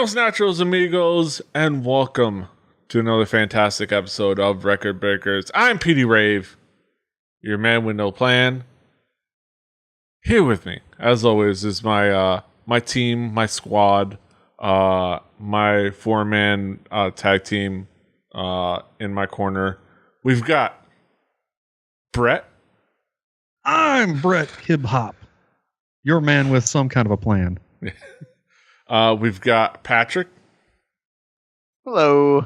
Buenos nachos, amigos, and welcome to another fantastic episode of Record Breakers. I'm Petey Rave, your man with no plan. Here with me, as always, is my team, my squad, my four-man tag team in my corner. We've got Brett. I'm Brett Hip Hop, your man with some kind of a plan. We've got Patrick. Hello.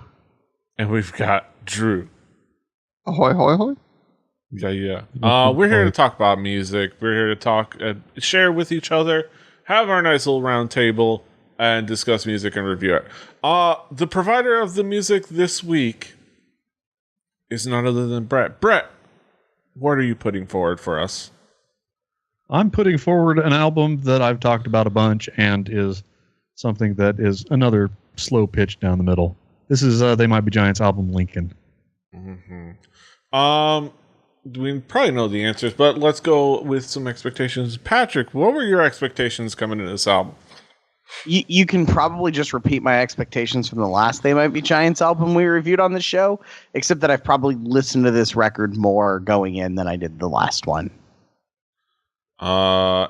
And we've got Drew. Ahoy, hoy, hoy. Yeah. We're here to talk about music. We're here to talk, share with each other, have our nice little round table, and discuss music and review it. The provider of the music this week is none other than Brett. Brett, what are you putting forward for us? I'm putting forward an album that I've talked about a bunch and is something that is another slow pitch down the middle. This is They Might Be Giants' album, Lincoln. Mm-hmm. We probably know the answers, but let's go with some expectations. Patrick, what were your expectations coming into this album? You can probably just repeat my expectations from the last They Might Be Giants album we reviewed on the show, except that I've probably listened to this record more going in than I did the last one.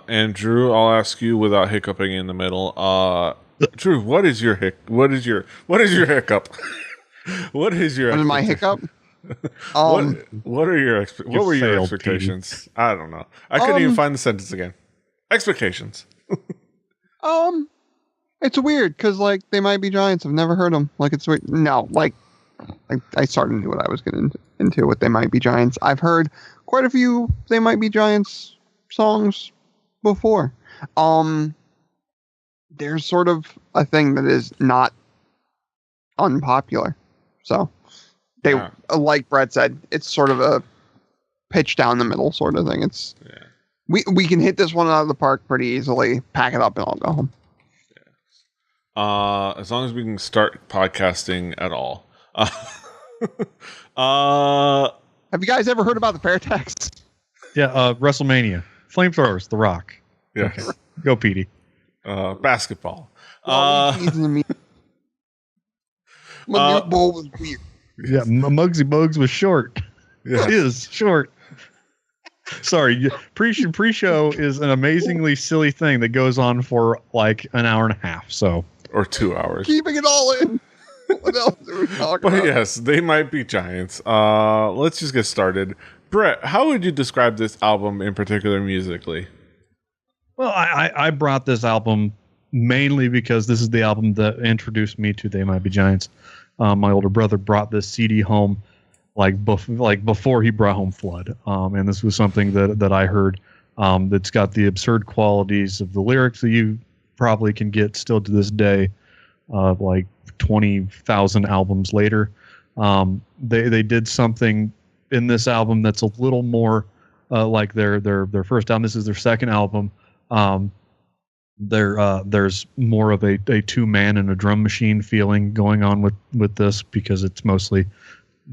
And Drew, I'll ask you without hiccuping in the middle. Drew, what is your hiccup? What is your What is my hiccup? What are your what were your expectations? Petey. I don't know. I couldn't even find the sentence again. Expectations. It's weird because They Might Be Giants. I've never heard them. It's weird. No, I started into what I was getting into with They Might Be Giants. I've heard quite a few They Might Be Giants songs before. There's sort of a thing that is not unpopular. So like Brett said, it's sort of a pitch down the middle sort of thing. It's we can hit this one out of the park pretty easily, pack it up, and I'll go home. As long as we can start podcasting at all. Have you guys ever heard about the Paratex? Yeah, WrestleMania. Flamethrowers, The Rock. Yes. Okay. Go, Petey. Basketball. My new bowl was weird. Yeah, Muggsy Bogues was short. Yeah. Is short. Sorry, pre-show is an amazingly silly thing that goes on for an hour and a half. Or 2 hours. Keeping it all in. What else are we talking about? Yes, They Might Be Giants. Let's just get started. Brett, how would you describe this album in particular musically? Well, I brought this album mainly because this is the album that introduced me to They Might Be Giants. My older brother brought this CD home before he brought home Flood. And this was something that I heard that's got the absurd qualities of the lyrics that you probably can get still to this day, 20,000 albums later. They did something in this album that's a little more like their first album. This is their second album. There's more of a two-man and a drum machine feeling going on with this because it's mostly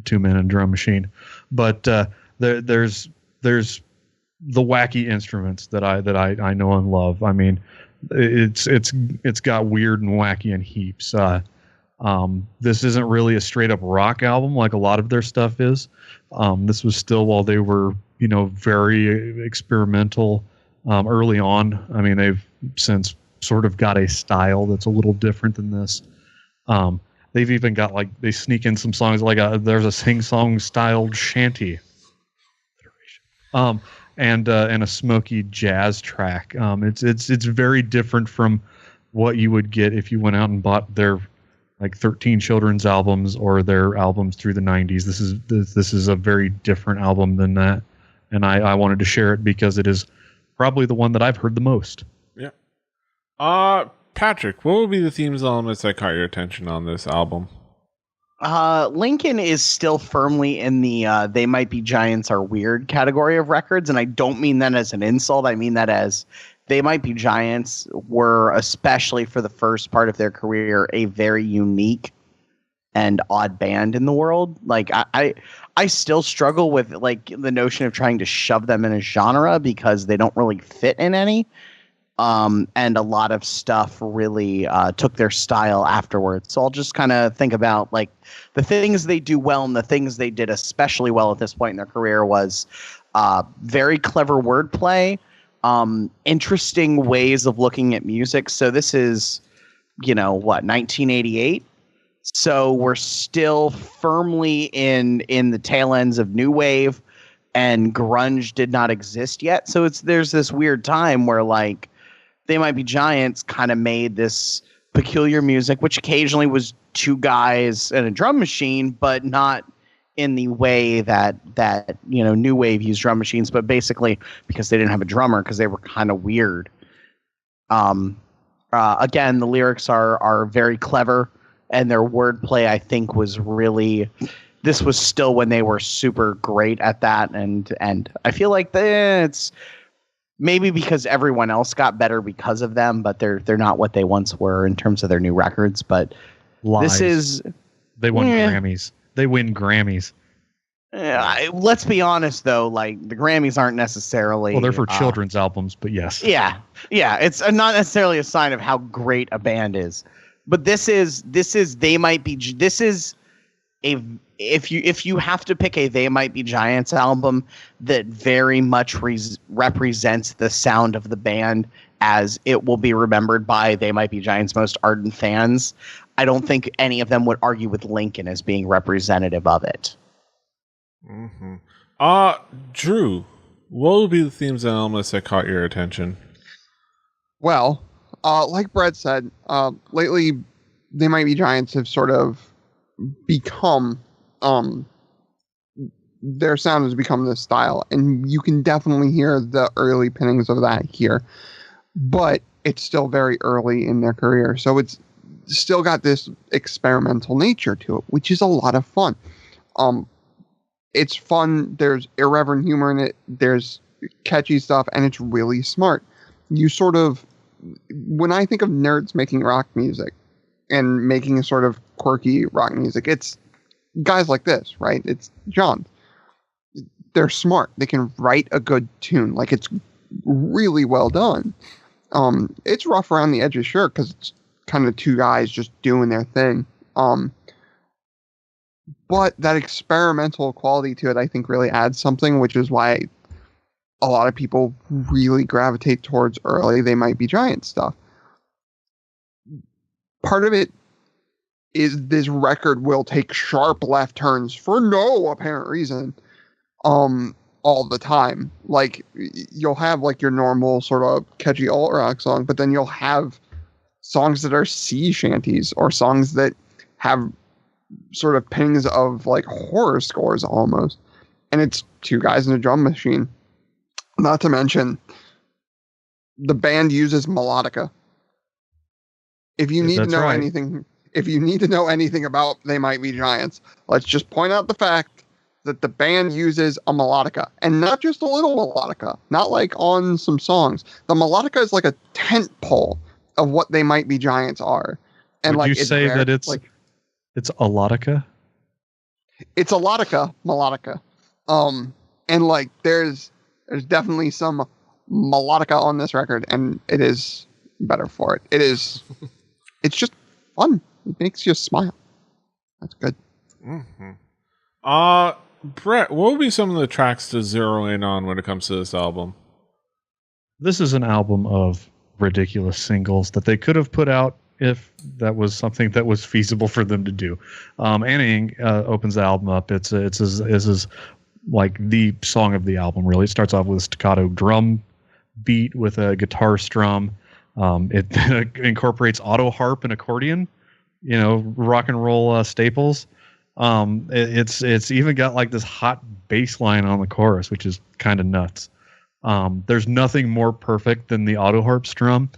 two-man and drum machine. But there's the wacky instruments that I know and love. I mean, it's got weird and wacky in heaps. This isn't really a straight-up rock album like a lot of their stuff is. This was still while they were, very experimental early on. I mean, they've since sort of got a style that's a little different than this. They've even got they sneak in some songs there's a sing-song styled shanty, and a smoky jazz track. It's very different from what you would get if you went out and bought their 13 children's albums or their albums through the 90s. This is a very different album than that, and I wanted to share it because it is probably the one that I've heard the most. Yeah. Patrick, what would be the themes elements that caught your attention on this album? Lincoln is still firmly in the They Might Be Giants Are Weird category of records, and I don't mean that as an insult. I mean that as They Might Be Giants were, especially for the first part of their career, a very unique and odd band in the world. I still struggle with the notion of trying to shove them in a genre because they don't really fit in any. and a lot of stuff really took their style afterwards. So I'll just kind of think about like the things they do well, and the things they did especially well at this point in their career was very clever wordplay, interesting ways of looking at music. So this is, 1988. So we're still firmly in the tail ends of new wave, and grunge did not exist yet. So there's this weird time where like They Might Be Giants kind of made this peculiar music, which occasionally was two guys and a drum machine, but not in the way that new wave used drum machines, but basically because they didn't have a drummer, because they were kind of weird. Again, the lyrics are very clever, and their wordplay, I think, was really. This was still when they were super great at that, and I feel like it's maybe because everyone else got better because of them, but they're not what they once were in terms of their new records. But Lies. They won Grammys. They win Grammys. Let's be honest, though. Like the Grammys aren't necessarily. Well, they're for children's albums, but yes. Yeah. It's not necessarily a sign of how great a band is, but this is. They Might Be. This is if you have to pick a They Might Be Giants album that very much represents the sound of the band as it will be remembered by They Might Be Giants' most ardent fans, I don't think any of them would argue with Lincoln as being representative of it. Mm-hmm. Drew, what would be the themes and elements that caught your attention? Well, like Brett said, lately They Might Be Giants have sort of become their sound has become this style, and you can definitely hear the early pinnings of that here, but it's still very early in their career, so it's still got this experimental nature to it, which is a lot of fun. It's fun. There's irreverent humor in it. There's catchy stuff, and it's really smart. You sort of, when I think of nerds making rock music and making a sort of quirky rock music, it's guys like this, right? It's John. They're smart. They can write a good tune. Like, it's really well done. It's rough around the edges, sure, because it's kind of two guys just doing their thing. But that experimental quality to it, I think, really adds something, which is why a lot of people really gravitate towards early They Might Be Giant stuff. Part of it is this record will take sharp left turns for no apparent reason all the time. Like, you'll have like your normal sort of catchy alt rock song, but then you'll have songs that are sea shanties or songs that have sort of pings of like horror scores almost, and it's two guys in a drum machine. Not to mention the band uses melodica. If you need to know anything about They Might Be Giants, let's just point out the fact that the band uses a melodica, and not just a little melodica, not like on some songs. The melodica is like a tent pole of what They Might Be Giants are. And would you say that it's like it's elotica? It's elotica, melodica. And like there's definitely some melodica on this record, and it is better for it. It's just fun. It makes you smile. That's good. Mm-hmm. Brett, what would be some of the tracks to zero in on when it comes to this album? This is an album of ridiculous singles that they could have put out if that was something that was feasible for them to do. Anning opens the album up. It's like the song of the album, really. It starts off with a staccato drum beat with a guitar strum. It incorporates auto harp and accordion, rock and roll staples. It's even got like this hot bass line on the chorus, which is kind of nuts. There's nothing more perfect than the auto harp strum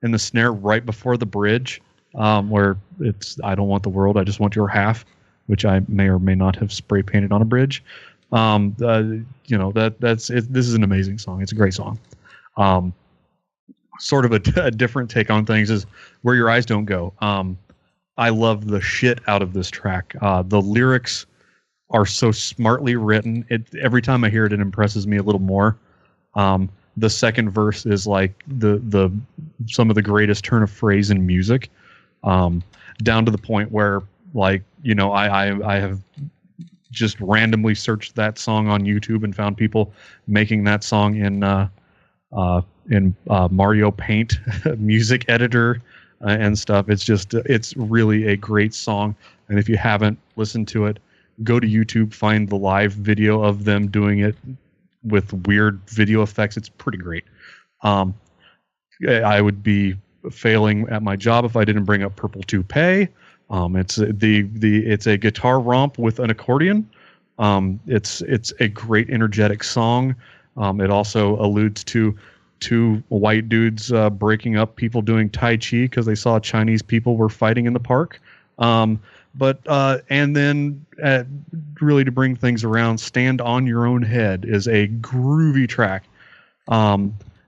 and the snare right before the bridge, where it's "I don't want the world, I just want your half," which I may or may not have spray painted on a bridge. That's it. This is an amazing song. It's a great song. Sort of a different take on things is "Where Your Eyes Don't Go." I love the shit out of this track. The lyrics are so smartly written. Every time I hear it, it impresses me a little more. The second verse is like the some of the greatest turn of phrase in music, down to the point where, like, you know, I have just randomly searched that song on YouTube and found people making that song in Mario Paint music editor and stuff. It's really a great song. And if you haven't listened to it, go to YouTube, find the live video of them doing it with weird video effects. It's pretty great. I would be failing at my job if I didn't bring up Purple Toupee. It's a guitar romp with an accordion. It's a great energetic song. It also alludes to two white dudes breaking up people doing Tai Chi because they saw Chinese people were fighting in the park. And then really to bring things around, Stand on Your Own Head is a groovy track.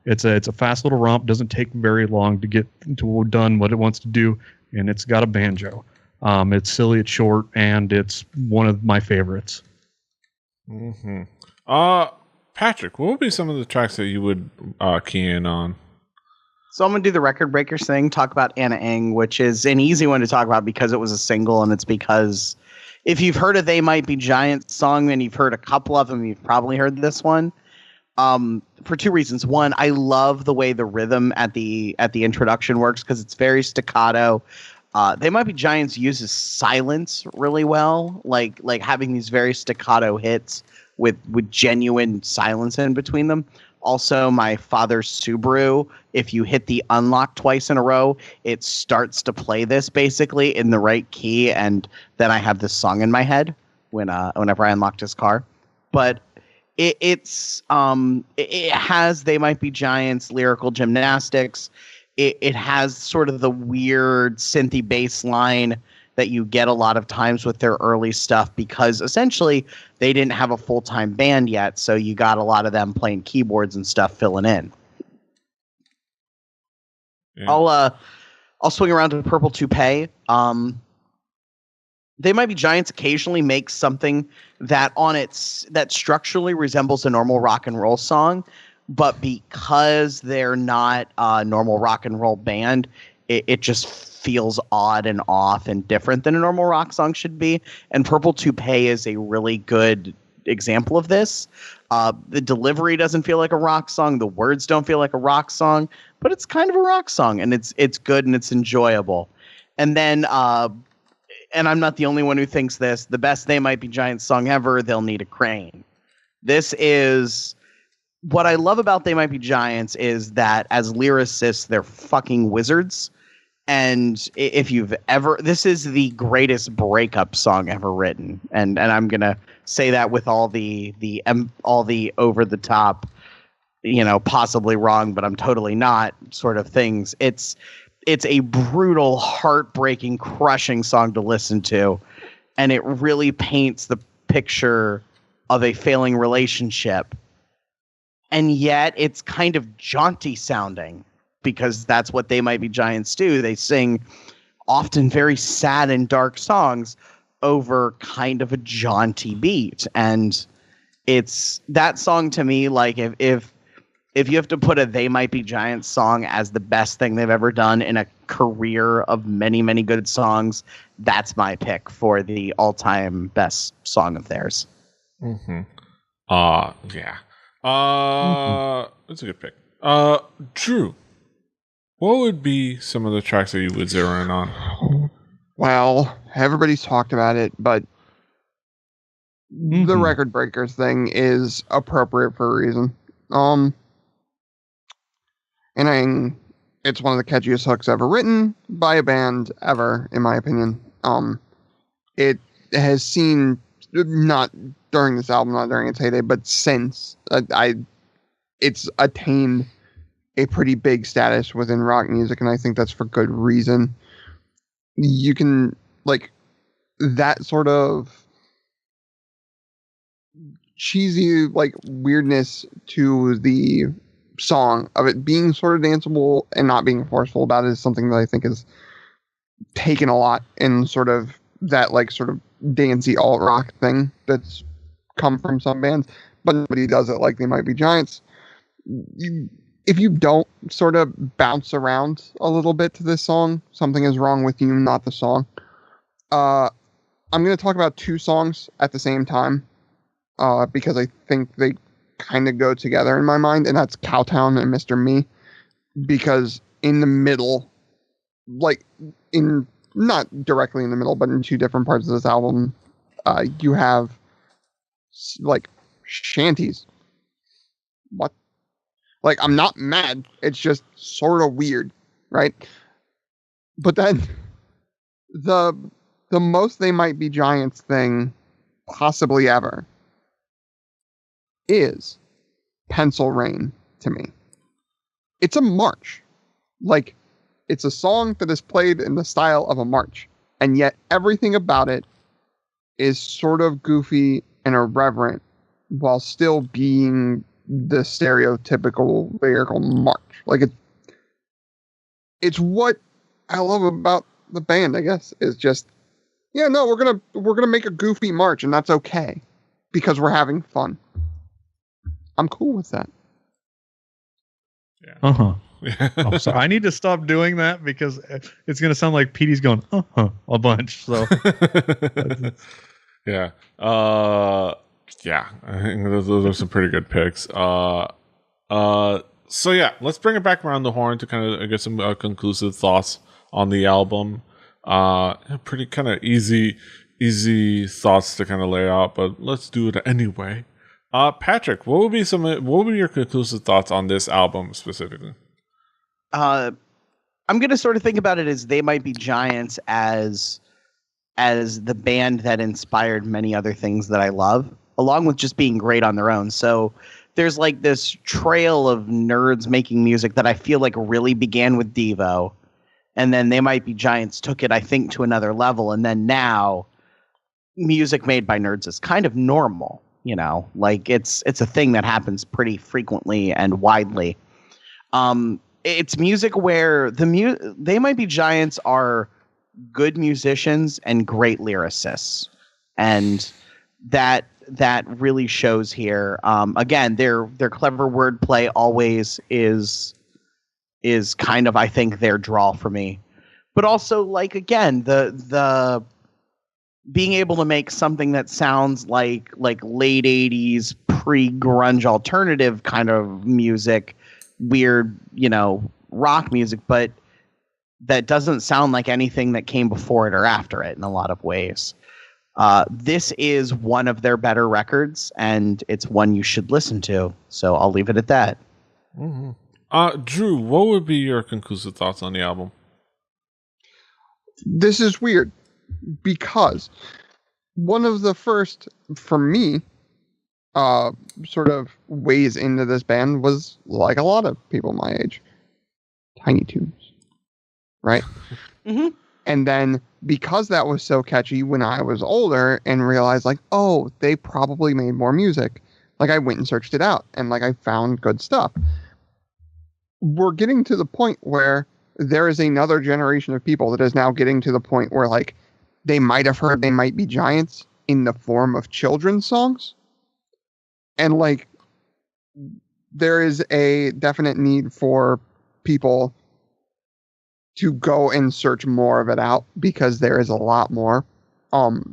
It's a fast little romp, doesn't take very long to get done what it wants to do, and it's got a banjo. It's silly, it's short, and it's one of my favorites. Mm-hmm. Patrick, what would be some of the tracks that you would key in on? So I'm going to do the record breakers thing, talk about Anna Ng, which is an easy one to talk about because it was a single, and it's because if you've heard a They Might Be Giants song and you've heard a couple of them, you've probably heard this one. For two reasons. One, I love the way the rhythm at the introduction works because it's very staccato. They Might Be Giants uses silence really well, like having these very staccato hits with genuine silence in between them. Also, my father's Subaru, if you hit the unlock twice in a row, it starts to play this basically in the right key, and then I have this song in my head whenever I unlocked his car. But it has They Might Be Giants lyrical gymnastics. It has sort of the weird synthy bass line that you get a lot of times with their early stuff because essentially they didn't have a full-time band yet, so you got a lot of them playing keyboards and stuff filling in. Yeah. I'll swing around to Purple Toupee. They Might Be Giants occasionally make something that structurally resembles a normal rock and roll song, but because they're not a normal rock and roll band, it just feels odd and off and different than a normal rock song should be. And Purple Toupee is a really good example of this. The delivery doesn't feel like a rock song. The words don't feel like a rock song, but it's kind of a rock song, and it's good and it's enjoyable. And then, and I'm not the only one who thinks this, the best They Might Be Giants song ever, They'll Need a Crane. This is what I love about They Might Be Giants is that as lyricists, they're fucking wizards. And if you've ever, this is the greatest breakup song ever written, and I'm gonna say that with all the over the top, possibly wrong, but I'm totally not sort of things. It's a brutal, heartbreaking, crushing song to listen to, and it really paints the picture of a failing relationship, and yet it's kind of jaunty sounding. Because that's what They Might Be Giants do. They sing often very sad and dark songs over kind of a jaunty beat. And it's that song to me, like if you have to put a They Might Be Giants song as the best thing they've ever done in a career of many, many good songs, that's my pick for the all-time best song of theirs. Mm-hmm. Yeah. That's a good pick. Drew, what would be some of the tracks that you would zero in on? Well, everybody's talked about it, but the record breakers thing is appropriate for a reason. And it's one of the catchiest hooks ever written by a band ever, in my opinion. It has seen, not during this album, not during its heyday, but since it's attained a pretty big status within rock music, and I think that's for good reason. You can, like, that sort of cheesy, like, weirdness to the song of it being sort of danceable and not being forceful about it is something that I think is taken a lot in sort of that, like, sort of dancey alt rock thing that's come from some bands, but nobody does it like They Might Be Giants. if you don't sort of bounce around a little bit to this song, something is wrong with you, not the song. I'm going to talk about two songs at the same time because I think they kind of go together in my mind, and that's Cowtown and Mr. Me, because in the middle, like in not directly in the middle, but in two different parts of this album, you have like shanties. What? Like, I'm not mad. It's just sort of weird, right? But then the most They Might Be Giants thing possibly ever is Pencil Rain to me. It's a march. Like, it's a song that is played in the style of a march, and yet everything about it is sort of goofy and irreverent while still being the stereotypical lyrical march. Like, it's what I love about the band, I guess, is just, yeah, no, we're gonna make a goofy march, and that's okay because we're having fun. I'm cool with that. Yeah. Oh, so I need to stop doing that because it's going to sound like Petey's going a bunch. So yeah, yeah. I think those are some pretty good picks. So yeah, let's bring it back around the horn to kind of get some conclusive thoughts on the album. Pretty kind of easy thoughts to kind of lay out, but let's do it anyway. Patrick, what would be your conclusive thoughts on this album specifically? I'm going to sort of think about it as They Might Be Giants as the band that inspired many other things that I love, along with just being great on their own. So there's like this trail of nerds making music that I feel like really began with Devo, and then They Might Be Giants took it, I think, to another level. And then now music made by nerds is kind of normal. You know, like it's a thing that happens pretty frequently and widely. It's music where They Might Be Giants are good musicians and great lyricists, and that really shows here. Again, their clever wordplay always is kind of, I think, their draw for me, but also, like, again, the being able to make something that sounds like late 80s pre-grunge alternative kind of music, weird, rock music, but that doesn't sound like anything that came before it or after it in a lot of ways. This is one of their better records, and it's one you should listen to. So I'll leave it at that. Mm-hmm. Drew, what would be your conclusive thoughts on the album? This is weird, because one of the first, for me, sort of ways into this band was, like a lot of people my age, Tiny Toons, right? Mm-hmm. And then because that was so catchy, when I was older and realized, like, oh, they probably made more music, like, I went and searched it out, and like I found good stuff. We're getting to the point where there is another generation of people that is now getting to the point where, like, they might have heard They Might Be Giants in the form of children's songs. And, like, there is a definite need for people to go and search more of it out, because there is a lot more.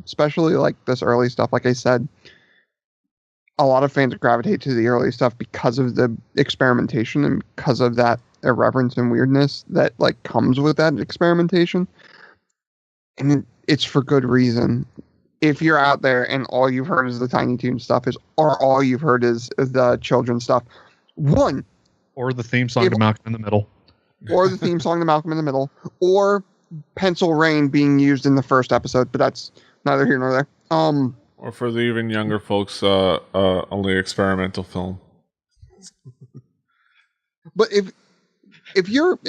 Especially, like, this early stuff. Like I said, a lot of fans gravitate to the early stuff because of the experimentation and because of that irreverence and weirdness that, like, comes with that experimentation. And it's for good reason. If you're out there and all you've heard is the Tiny Toon stuff, or all you've heard is the children's stuff, or the theme song to Malcolm in the Middle, or the theme song to Malcolm in the Middle, or Pencil Rain being used in the first episode, but that's neither here nor there. Or for the even younger folks, only experimental film. But if you're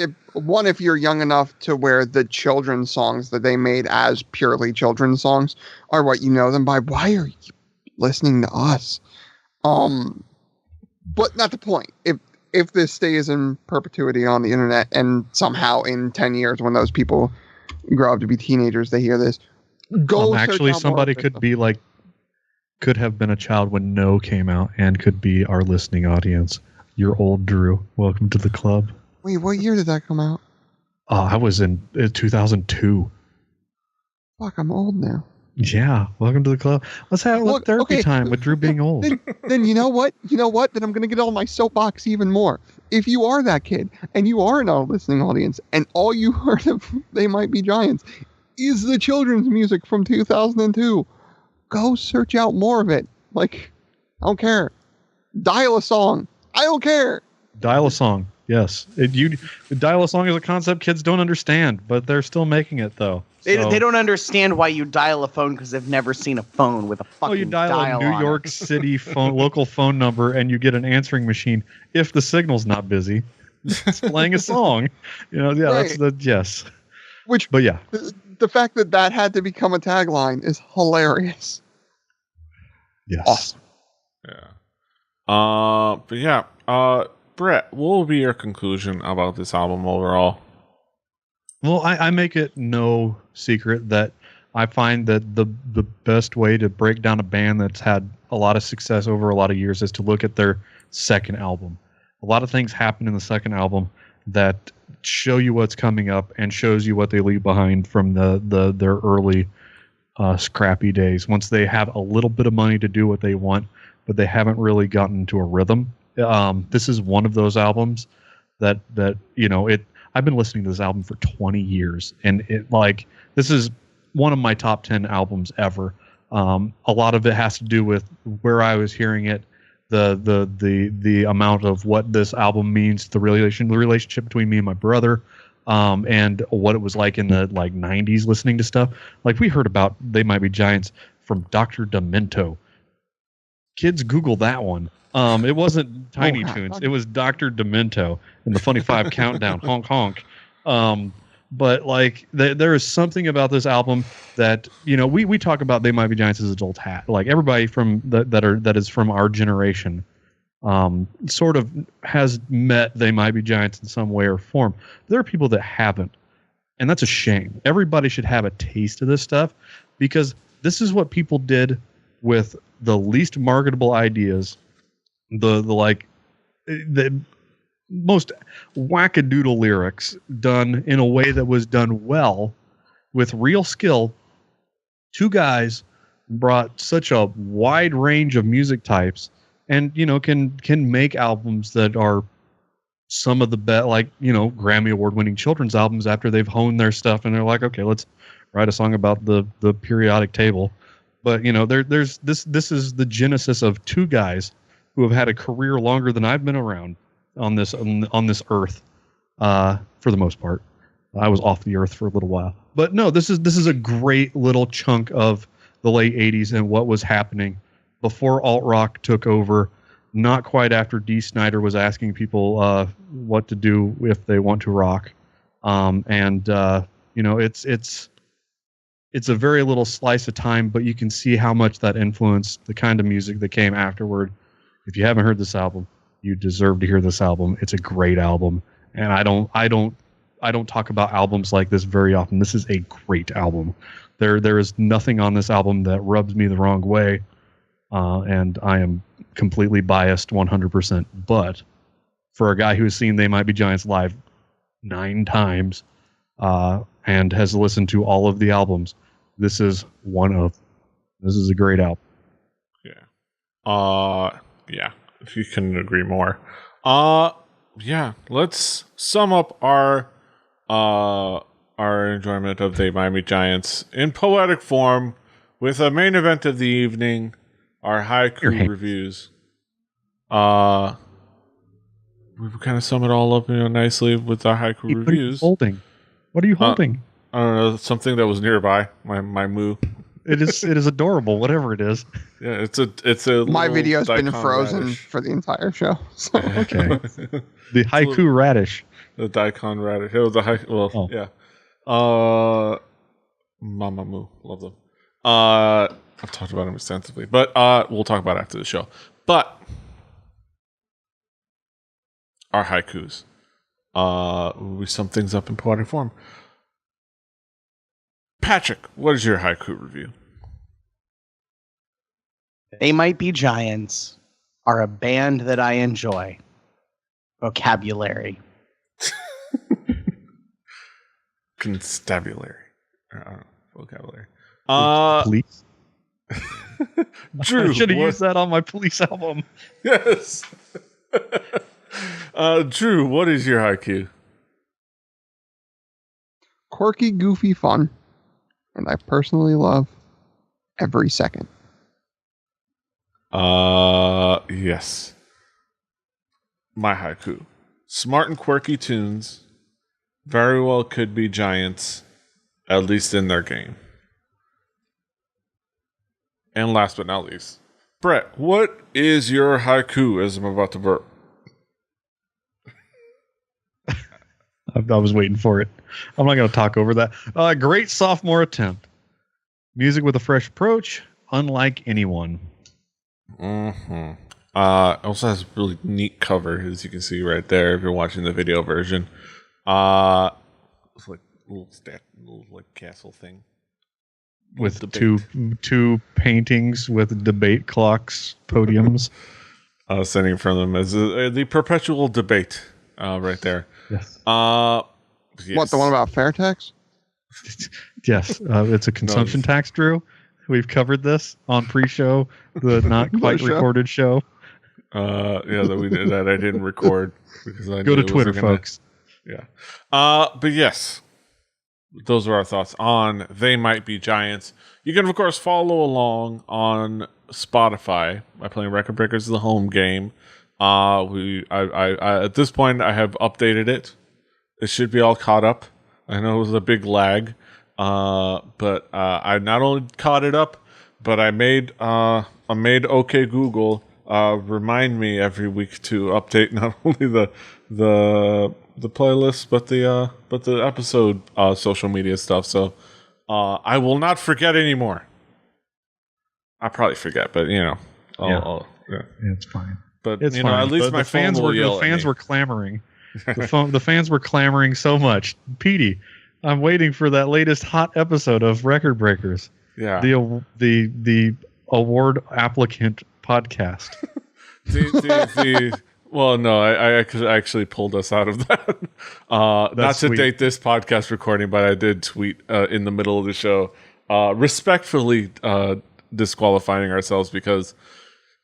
young enough to where the children's songs that they made as purely children's songs are what you know them by, why are you listening to us? But not the point. If this stays in perpetuity on the internet, and somehow in 10 years when those people grow up to be teenagers, they hear this, actually somebody could have been a child when No came out and could be our listening audience. You're old, Drew. Welcome to the club. Wait, what year did that come out? I was in 2002. Fuck, I'm old now. Yeah, welcome to the club. Let's have Look, therapy okay, time with Drew being old. Then you know what? You know what? Then I'm gonna get on my soapbox even more. If you are that kid and you are in our listening audience and all you heard of They Might Be Giants is the children's music from 2002, go search out more of it. Like, I don't care. Dial a song. I don't care. Dial a song. Yes. Dial a song is a concept kids don't understand, but they're still making it though. They don't understand why you dial a phone because they've never seen a phone with a fucking you dial a New on York it. City local phone number and you get an answering machine if the signal's not busy. It's playing a song. Right. Yes. But yeah. The fact that had to become a tagline is hilarious. Yes. Awesome. Yeah. But yeah. Brett, what will be your conclusion about this album overall? Well, I make it no secret that I find that the best way to break down a band that's had a lot of success over a lot of years is to look at their second album. A lot of things happen in the second album that show you what's coming up and shows you what they leave behind from their early scrappy days. Once they have a little bit of money to do what they want, but they haven't really gotten into a rhythm. This is one of those albums that I've been listening to this album for 20 years, and this is one of my top 10 albums ever. A lot of it has to do with where I was hearing it, the amount of what this album means, the relationship between me and my brother, and what it was like in the 90s listening to stuff. Like, we heard about They Might Be Giants from Dr. Demento. Kids Google that one. It wasn't Tiny Toons. It was Dr. Demento in the Funny Five Countdown. Honk honk. But there is something about this album that we talk about They Might Be Giants as adult hat. Like, everybody from that is from our generation, sort of has met They Might Be Giants in some way or form. There are people that haven't, and that's a shame. Everybody should have a taste of this stuff, because this is what people did with the least marketable ideas. The most wackadoodle lyrics done in a way that was done well with real skill. Two guys brought such a wide range of music types and can make albums that are some of the best, Grammy award winning children's albums after they've honed their stuff and they're like, okay, let's write a song about the periodic table. But there's this is the genesis of two guys who have had a career longer than I've been around on this earth, for the most part. I was off the earth for a little while, but no, this is a great little chunk of the late '80s and what was happening before alt rock took over. Not quite after D. Snyder was asking people what to do if they want to rock, it's a very little slice of time, but you can see how much that influenced the kind of music that came afterward. If you haven't heard this album, you deserve to hear this album. It's a great album, and I don't talk about albums like this very often. This is a great album. There is nothing on this album that rubs me the wrong way, and I am completely biased 100%. But for a guy who has seen They Might Be Giants live 9 times and has listened to all of the albums, this is a great album. Yeah, if you couldn't agree more. Yeah, let's sum up our enjoyment of the Miami Giants in poetic form with a main event of the evening, our haiku reviews. We kind of sum it all up nicely with our haiku reviews. What are you holding? I don't know, something that was nearby. My moo. It is adorable, whatever it is. Yeah, it's a. My video's been daikon frozen radish. for the entire show. So. Okay. The haiku radish. The daikon radish. Oh, the haiku. Well, Oh. Yeah. Mama Moo, love them. I've talked about them extensively, but we'll talk about it after the show. But our haikus. We sum things up in poetic form. Patrick, what is your haiku review? They Might Be Giants are a band that I enjoy. vocabulary. Constabulary. I don't know, vocabulary. Police. Drew, I should have what- used that on my police album. Yes. Drew, what is your haiku? Quirky, goofy, fun. And I personally love every second. Yes. My haiku. Smart and quirky tunes very well could be giants, at least in their game. And last but not least, Brett, what is your haiku as I'm about to burp? I was waiting for it. I'm not going to talk over that. Great sophomore attempt. Music with a fresh approach, unlike anyone. Mm-hmm. Also has a really neat cover, as you can see right there if you're watching the video version. It's like a little like castle thing. With Debate. two paintings with debate clocks, podiums. Standing from them as the perpetual debate right there. Yes. Yes. What, the one about fair tax? Yes. It's a consumption tax, Drew. We've covered this on pre-show, the not quite show? recorded show. Yeah, that we did that. I didn't record because I Go knew to it Twitter, wasn't gonna- folks. Yeah. But yes, those are our thoughts on They Might Be Giants. You can, of course, follow along on Spotify by playing Record Breakers, the home game. I at this point, I have updated it. It should be all caught up. I know it was a big lag, but I not only caught it up, but I made OK Google remind me every week to update not only the playlist but the episode social media stuff. So I will not forget anymore. I probably forget, but you know, Yeah. yeah. It's fine. But It's you know, fine. at least The my fans phone will yell the at fans me. were clamoring. The fans were clamoring so much. Petey, I'm waiting for that latest hot episode of Record Breakers. Yeah. The award applicant podcast. Well, no, I actually pulled us out of that. Not That's to sweet. date this podcast recording, but I did tweet in the middle of the show, respectfully disqualifying ourselves because,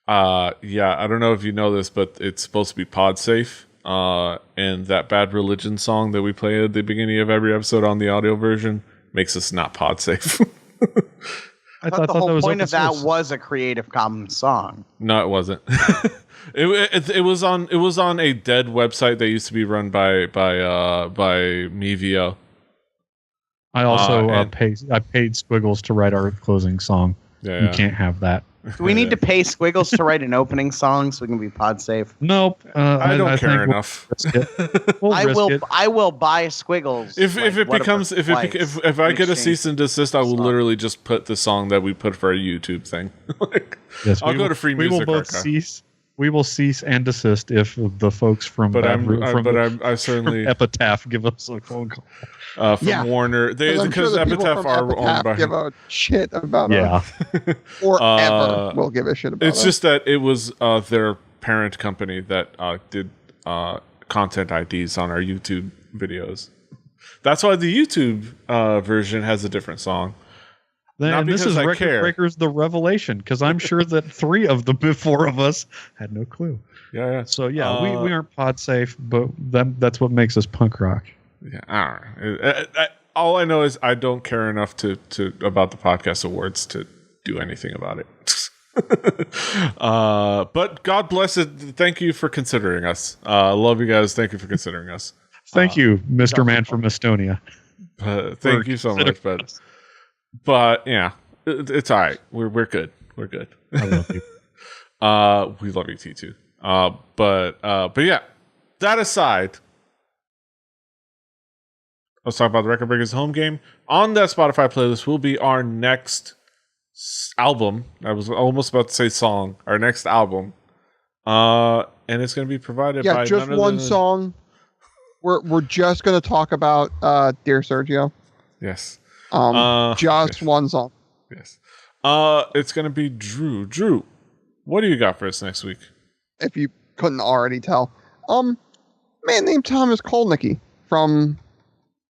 I don't know if you know this, but it's supposed to be pod safe. And that Bad Religion song that we play at the beginning of every episode on the audio version makes us not pod safe. I thought the whole that was point open of that source. was a Creative Commons song. No, it wasn't. It was on a dead website that used to be run by Mevio. I also and- paid Squiggles to write our closing song. Yeah, You can't have that. Do we need to pay Squiggles to write an opening song so we can be pod safe? Nope. I don't care think enough. We'll risk it. We'll risk it. I will buy Squiggles. If like, it whatever becomes if I in get a exchange cease and desist, I will song. literally just put the song that we put for our YouTube thing. Like, Yes, I'll we go will- to Free We will Music both Archive. cease. We will cease and desist if the folks from But from I certainly Epitaph give us a phone call. from Yeah. Warner I'm because sure the people Epitaph from are owned Epitaph by give a shit about Yeah, us, or Uh, ever will give a shit about It's us. just that it was their parent company that did content IDs on our YouTube videos. That's why the YouTube version has a different song. then this because is I Record care. Breakers the revelation because I'm sure that 3 of the before of us had no clue. Yeah, So yeah, Uh, we aren't pod safe, but that's what makes us punk rock. yeah. I don't know. All I know is I don't care enough to about the podcast awards to do anything about it. But God bless it. Thank you for considering us. I love you guys. Thank you for considering us. Thank you, Mr. Man from Estonia. Thank you so much, but yeah, it's all right. We're good. We're good. I love you. We love you too. But yeah, that aside, let's talk about the Record Breakers home game. On that Spotify playlist will be our next album. I was almost about to say song. Our next album. And it's going to be provided by just none other one than- song. We're just gonna talk about Dear Sergio. Yes. Just yes. one song. Yes. It's going to be Drew. Drew, what do you got for us next week? If you couldn't already tell. man named Thomas Kolnicki from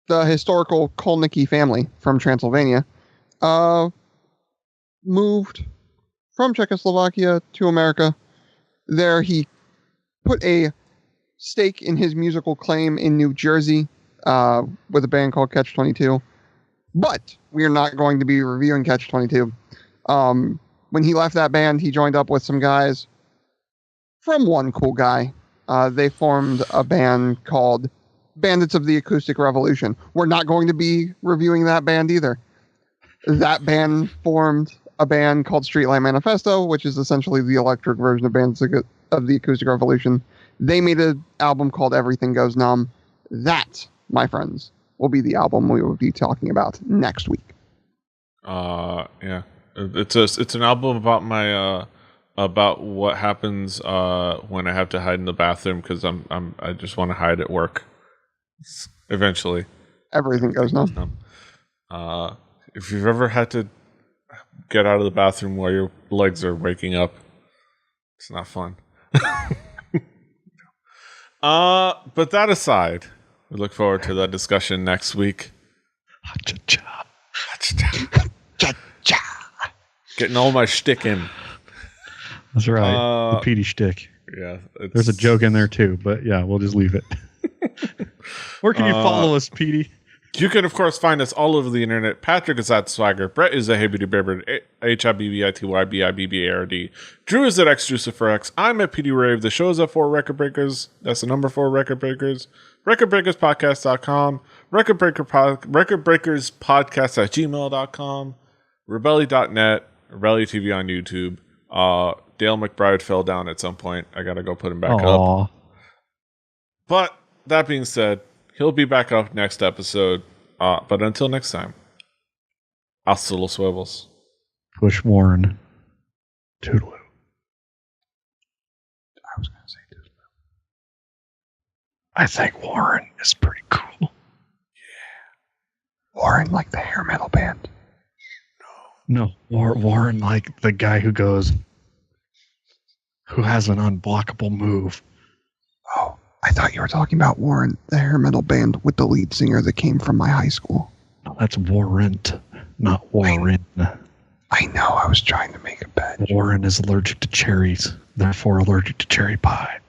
the historical Kolnicki family from Transylvania moved from Czechoslovakia to America. There he put a stake in his musical claim in New Jersey with a band called Catch-22. But we are not going to be reviewing Catch-22. When he left that band, he joined up with some guys from One Cool Guy. They formed a band called Bandits of the Acoustic Revolution. We're not going to be reviewing that band either. That band formed a band called Streetlight Manifesto, which is essentially the electric version of Bandits of the Acoustic Revolution. They made an album called Everything Goes Numb. That, my friends, will be the album we will be talking about next week. Yeah. It's an album about my about what happens when I have to hide in the bathroom because I just want to hide at work. Eventually, Everything Goes Numb. If you've ever had to get out of the bathroom while your legs are waking up, it's not fun. But that aside, we look forward to that discussion next week. Getting all my shtick in. That's right. The Petey shtick. Yeah. There's a joke in there too, but yeah, we'll just leave it. Where can you follow us, Petey? You can, of course, find us all over the internet. Patrick is at Swagger. Brett is at HibbittyBibbard. HIBBITYBIBBARD. Drew is at XJuciferX. I'm at PD Rave. The show is at 4 Record Breakers. That's the number 4 Record Breakers. RecordBreakersPodcast.com. RecordBreakersPodcast@gmail.com. Rebelli.net. Rebelli TV on YouTube. Dale McBride fell down at some point. I gotta go put him back up. But that being said, he'll be back up next episode. But until next time, hasta los huevos. Push Warren. Toodaloo. I was going to say Toodaloo. I think Warren is pretty cool. Yeah. Warren like the hair metal band. No, Warren like the guy who has an unblockable move. Oh, I thought you were talking about Warren, the hair metal band with the lead singer that came from my high school. No, that's Warrant, not Warren. I know, I was trying to make a bet. Warren is allergic to cherries, therefore allergic to cherry pie.